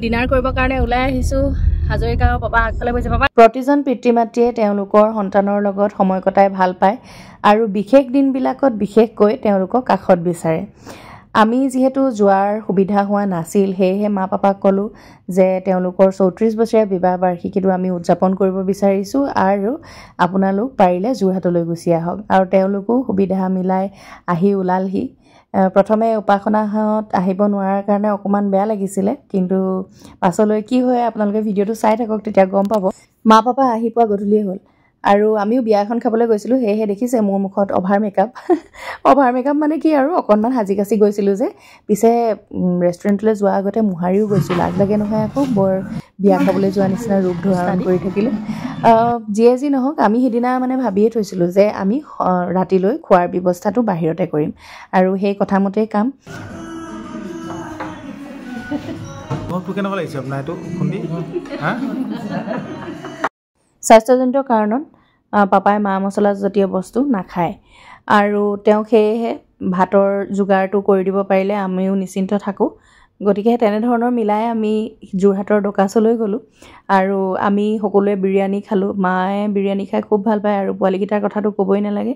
dinner কৰিবৰ কাৰণে ওলাই আহিছোঁ হাজৰিকা পাপা আগফালে বহিছে পাপা প্ৰতিজন পিতৃ মাতৃয়ে তেওঁলোকৰ সন্তানৰ লগত সময় কটাই ভাল পায় আৰু বিশেষ দিনবিলাকত বিশেষকৈ তেওঁলোকক কাষত বিচাৰে আমি যেহেতু যোৱাৰ সুবিধা হোৱা নাছিল সেয়েহে মা পাপাক ক'লোঁ যে তেওঁলোকৰ 34 বছৰীয়া বিবাহ বাৰ্ষিকীটো আমি উদযাপন কৰিব বিচাৰিছোঁ আৰু আপোনালোক পাৰিলে যোৰহাটলৈ গুচি আহক আৰু তেওঁলোকো সুবিধা মিলাই আহি ওলালহি প্ৰথমে উপাসনাহত আহিব নোৱাৰাৰ কাৰণে অকমান বেয়া লাগিছিলে কিন্তু পাছলৈ কি হয় আপোনালোকে ভিডিঅটো চাই থাকক তেতিয়া গম পাব মা পাপা আহি পোৱা গধূলি হ'ল আৰু আমিও বিয়া এখন খাবলৈ গৈছিলোঁ সেয়েহে দেখিছে মোৰ মুখত অভাৰ মেকআপ মানে কি আৰু অকণমান সাজি কাচি গৈছিলোঁ যে পিছে ৰেষ্টুৰেণ্টলৈ যোৱাৰ আগতে মোহাৰিও গৈছোঁ লাজ লাগে নহয় আকৌ বৰ বিয়া খাবলৈ যোৱা নিচিনা ৰূপ ধাৰণ কৰি থাকিলে যিয়ে যি নহওক আমি সিদিনা মানে ভাবিয়ে থৈছিলোঁ যে আমি ৰাতিলৈ খোৱাৰ ব্যৱস্থাটো বাহিৰতে কৰিম আৰু সেই কথামতেই কাম স্বাস্থ্যজনিত কাৰণত পাপাই মা মছলা জাতীয় বস্তু নাখায় আৰু তেওঁ সেয়েহে ভাতৰ যোগাৰটো কৰি দিব পাৰিলে আমিও নিশ্চিন্ত থাকোঁ গতিকে তেনেধৰণৰ মিলাই আমি যোৰহাটৰ ডকাচলৈ গ'লোঁ আৰু আমি সকলোৱে বিৰিয়ানী খালোঁ মায়ে বিৰিয়ানী খাই খুব ভাল পায় আৰু পোৱালীকেইটাৰ কথাটো ক'বই নালাগে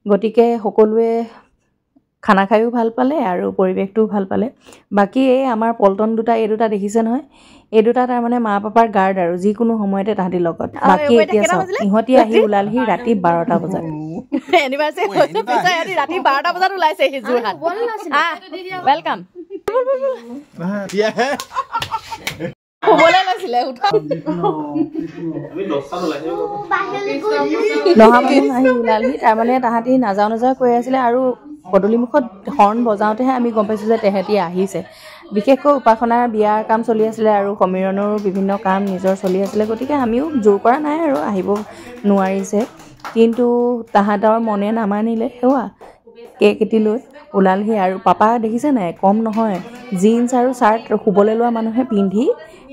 গতিকে সকলোৱে খানা খায়ো ভাল পালে আৰু পৰিৱেশটোও ভাল পালে বাকী এই আমাৰ পল্টন এই দুটা দেখিছে নহয় এই দুটা তাৰমানে মা পাপাৰ গাৰ্ড আৰু যিকোনো সময়তে তাহাঁতি লগত বাকী এতিয়া চাওক ইহঁতি আহি ওলালহি ৰাতি 12টা বজাত এনিভাৰ্চাৰী হৈছে পিছে ৰাতি 12টা বজাত ওলাইছে সি যোৰহাট ৱেলকাম তাৰমানে তাহাঁতি নাযাওঁ কৈ আছিলে আৰু পদূলিমুখত হৰ্ণ বজাওঁতেহে আমি গম পাইছোঁ যে তেহেঁতি আহিছে বিশেষকৈ উপাসনাৰ বিয়াৰ কাম চলি আছিলে আৰু সমীৰণৰো বিভিন্ন কাম নিজৰ চলি আছিলে গতিকে আমিও জোৰ কৰা নাই আৰু আহিব নোৱাৰিছে কিন্তু তাহাঁতৰ মনে নামানিলে সেৱা কেক এটি লৈ ওলালহি আৰু পাপা দেখিছে নাই কম নহয় জিন্স আৰু চাৰ্ট শুবলৈ লোৱা মানুহে পিন্ধি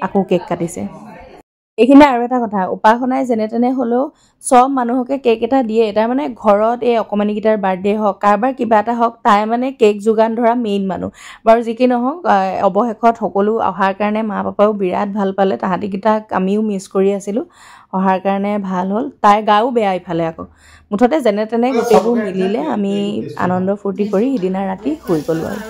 আকৌ কেক কাটিছে এইখিনি আৰু এটা কথা উপাসনাই যেনে তেনে হ'লেও সব মানুহকে কেক এটা দিয়ে তাৰমানে ঘৰত এই অকণমানিকেইটাৰ বাৰ্থডে হওক কাৰোবাৰ কিবা এটা হওক তাই মানে কেক যোগান ধৰা মেইন মানুহ বাৰু যি কি নহওক অৱশেষত সকলো অহাৰ কাৰণে মা পাপাও বিৰাট ভাল পালে তাহাঁতিকেইটাক আমিও মিছ কৰি আছিলোঁ অহাৰ কাৰণে ভাল হ'ল তাইৰ গাও বেয়া ইফালে আকৌ মুঠতে যেনে তেনে গোটেইবোৰ মিলিলে আমি আনন্দ ফূৰ্তি কৰি সিদিনা ৰাতি শুই গ'লোঁ আৰু